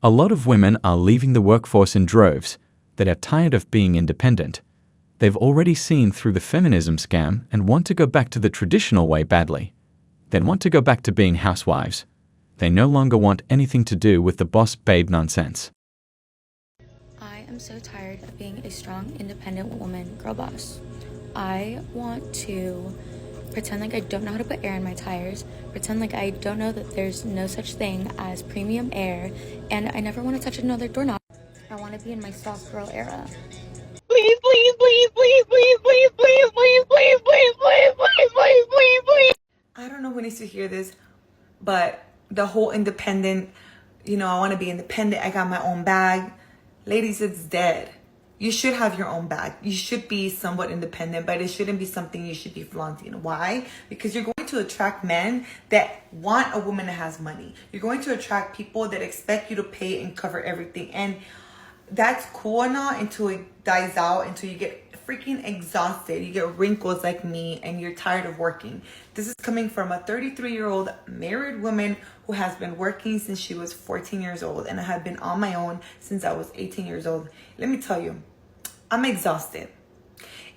A lot of women are leaving the workforce in droves that are tired of being independent. They've already seen through the feminism scam and want to go back to the traditional way badly. They want to go back to being housewives. They no longer want anything to do with the boss babe nonsense. I am so tired of being a strong, independent woman girl boss. I want to pretend like I don't know how to put air in my tires, pretend like I don't know that there's no such thing as premium air, and I never want to touch another doorknob. I want to be in my soft girl era. Please, please, please, please, please, please, please, please, please, please, please, please, please, please, please. I don't know who needs to hear this, but the whole independent, I want to be independent. I got my own bag. Ladies, it's dead. You should have your own bag. You should be somewhat independent, but it shouldn't be something you should be flaunting. Why? Because you're going to attract men that want a woman that has money. You're going to attract people that expect you to pay and cover everything. And that's cool and all until it dies out, until you get freaking exhausted. You get wrinkles like me and you're tired of working. This is coming from a 33-year-old married woman who has been working since she was 14 years old, and I have been on my own since I was 18 years old. Let me tell you, I'm exhausted.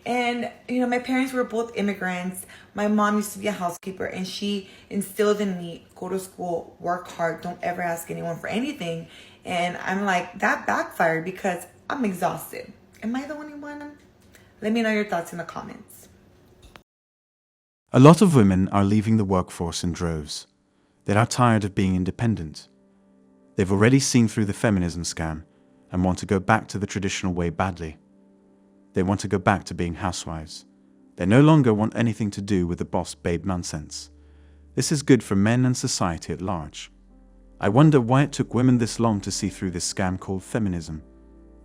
And, my parents were both immigrants. My mom used to be a housekeeper, and she instilled in me, go to school, work hard, don't ever ask anyone for anything. And I'm like, that backfired because I'm exhausted. Am I the only one? Let me know your thoughts in the comments. A lot of women are leaving the workforce in droves. They are tired of being independent. They've already seen through the feminism scam and want to go back to the traditional way badly. They want to go back to being housewives. They no longer want anything to do with the boss babe nonsense. This is good for men and society at large. I wonder why it took women this long to see through this scam called feminism.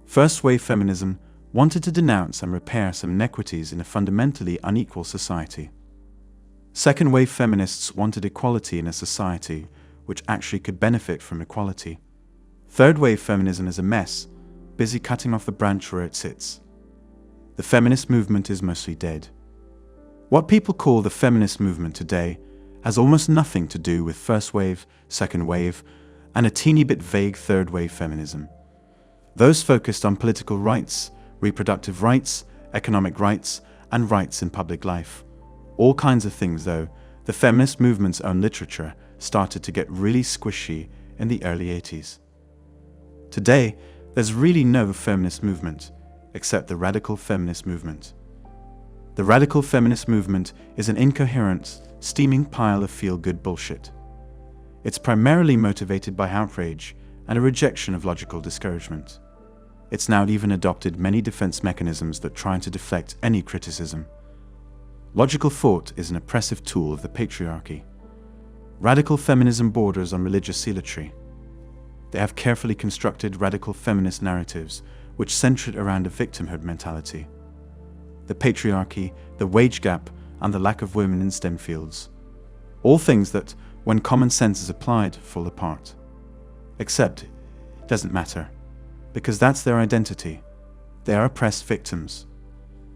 First wave feminism wanted to denounce and repair some inequities in a fundamentally unequal society. Second wave feminists wanted equality in a society which actually could benefit from equality. Third wave feminism is a mess, busy cutting off the branch where it sits. The feminist movement is mostly dead. What people call the feminist movement today has almost nothing to do with first wave, second wave, and a teeny bit vague third wave feminism. Those focused on political rights, reproductive rights, economic rights, and rights in public life. All kinds of things, though. The feminist movement's own literature started to get really squishy in the early 80s. Today, there's really no feminist movement, except the radical feminist movement. The radical feminist movement is an incoherent, steaming pile of feel-good bullshit. It's primarily motivated by outrage and a rejection of logical discouragement. It's now even adopted many defense mechanisms that try to deflect any criticism. Logical thought is an oppressive tool of the patriarchy. Radical feminism borders on religious zealotry. They have carefully constructed radical feminist narratives which center it around a victimhood mentality. The patriarchy, the wage gap, and the lack of women in STEM fields. All things that, when common sense is applied, fall apart. Except, it doesn't matter, because that's their identity. They are oppressed victims.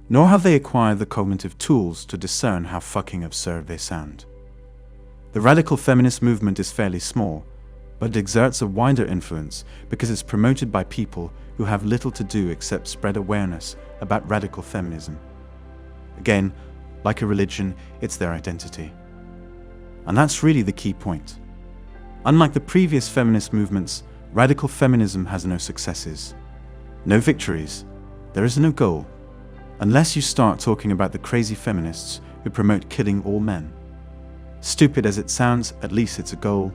Nor have they acquired the cognitive tools to discern how fucking absurd they sound. The radical feminist movement is fairly small, but it exerts a wider influence because it's promoted by people who have little to do except spread awareness about radical feminism. Again, like a religion, it's their identity. And that's really the key point. Unlike the previous feminist movements, radical feminism has no successes, no victories. There is no goal, unless you start talking about the crazy feminists who promote killing all men. Stupid as it sounds, at least it's a goal.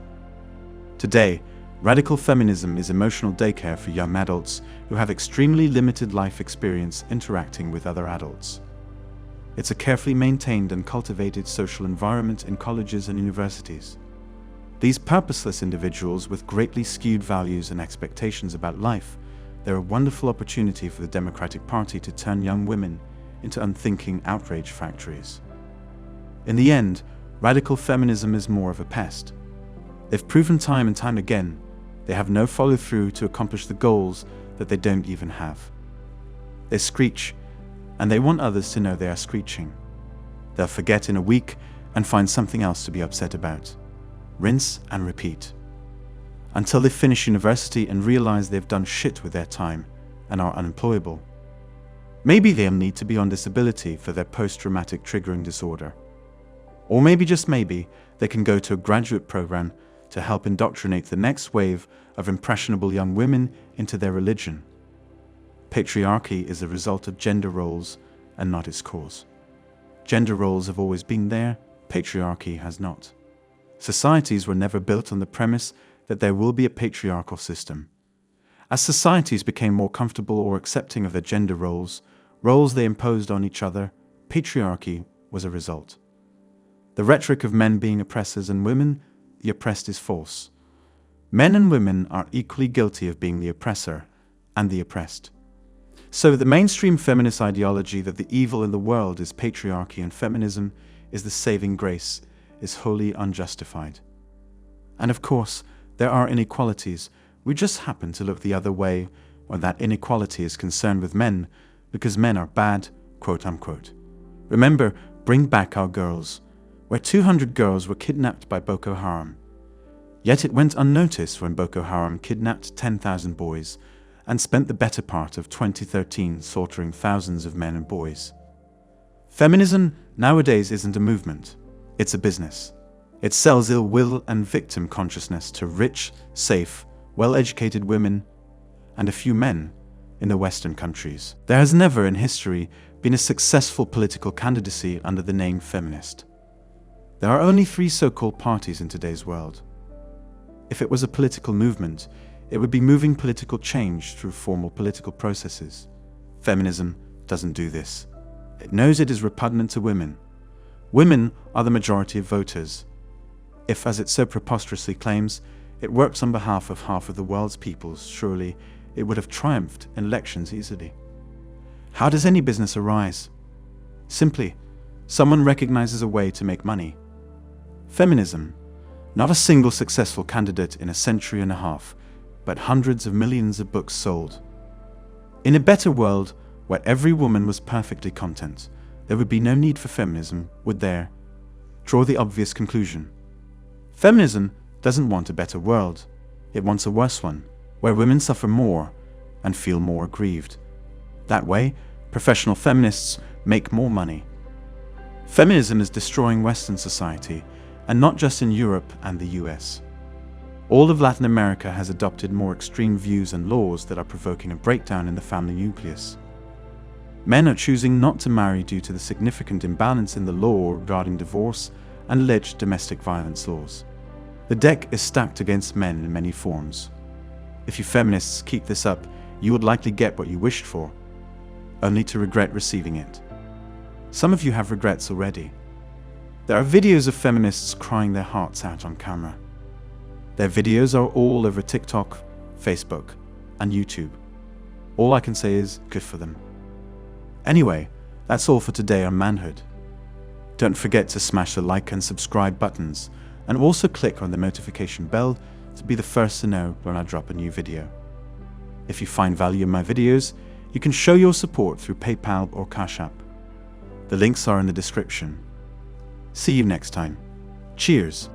Today, radical feminism is emotional daycare for young adults who have extremely limited life experience interacting with other adults. It's a carefully maintained and cultivated social environment in colleges and universities. These purposeless individuals with greatly skewed values and expectations about life, they're a wonderful opportunity for the Democratic Party to turn young women into unthinking outrage factories. In the end, radical feminism is more of a pest. They've proven time and time again they have no follow-through to accomplish the goals that they don't even have. They screech, and they want others to know they are screeching. They'll forget in a week and find something else to be upset about. Rinse and repeat. until they finish university and realize they've done shit with their time and are unemployable. Maybe they'll need to be on disability for their post-traumatic triggering disorder. Or maybe, just maybe, they can go to a graduate program to help indoctrinate the next wave of impressionable young women into their religion. Patriarchy is a result of gender roles and not its cause. Gender roles have always been there, patriarchy has not. Societies were never built on the premise that there will be a patriarchal system. As societies became more comfortable or accepting of their gender roles they imposed on each other, patriarchy was a result. The rhetoric of men being oppressors and women, the oppressed, is false. Men and women are equally guilty of being the oppressor and the oppressed. So the mainstream feminist ideology that the evil in the world is patriarchy and feminism is the saving grace is wholly unjustified. And of course, there are inequalities. We just happen to look the other way when that inequality is concerned with men, because men are bad, quote unquote. Remember, Bring Back Our Girls, where 200 girls were kidnapped by Boko Haram. Yet it went unnoticed when Boko Haram kidnapped 10,000 boys and spent the better part of 2013 slaughtering thousands of men and boys. Feminism nowadays isn't a movement, it's a business. It sells ill will and victim consciousness to rich, safe, well-educated women and a few men in the Western countries. There has never in history been a successful political candidacy under the name feminist. There are only 3 so-called parties in today's world. If it was a political movement, it would be moving political change through formal political processes. Feminism doesn't do this. It knows it is repugnant to women. Women are the majority of voters. If, as it so preposterously claims, it works on behalf of half of the world's peoples, surely it would have triumphed in elections easily. How does any business arise? Simply, someone recognizes a way to make money. Feminism, not a single successful candidate in a century and a half, but hundreds of millions of books sold. In a better world, where every woman was perfectly content, there would be no need for feminism, would there? Draw the obvious conclusion. Feminism doesn't want a better world. It wants a worse one, where women suffer more and feel more aggrieved. That way, professional feminists make more money. Feminism is destroying Western society, and not just in Europe and the US. All of Latin America has adopted more extreme views and laws that are provoking a breakdown in the family nucleus. Men are choosing not to marry due to the significant imbalance in the law regarding divorce and alleged domestic violence laws. The deck is stacked against men in many forms. If you feminists keep this up, you would likely get what you wished for, only to regret receiving it. Some of you have regrets already. There are videos of feminists crying their hearts out on camera. Their videos are all over TikTok, Facebook, and YouTube. All I can say is, good for them. Anyway, that's all for today on Manhood. Don't forget to smash the like and subscribe buttons, and also click on the notification bell to be the first to know when I drop a new video. If you find value in my videos, you can show your support through PayPal or Cash App. The links are in the description. See you next time. Cheers.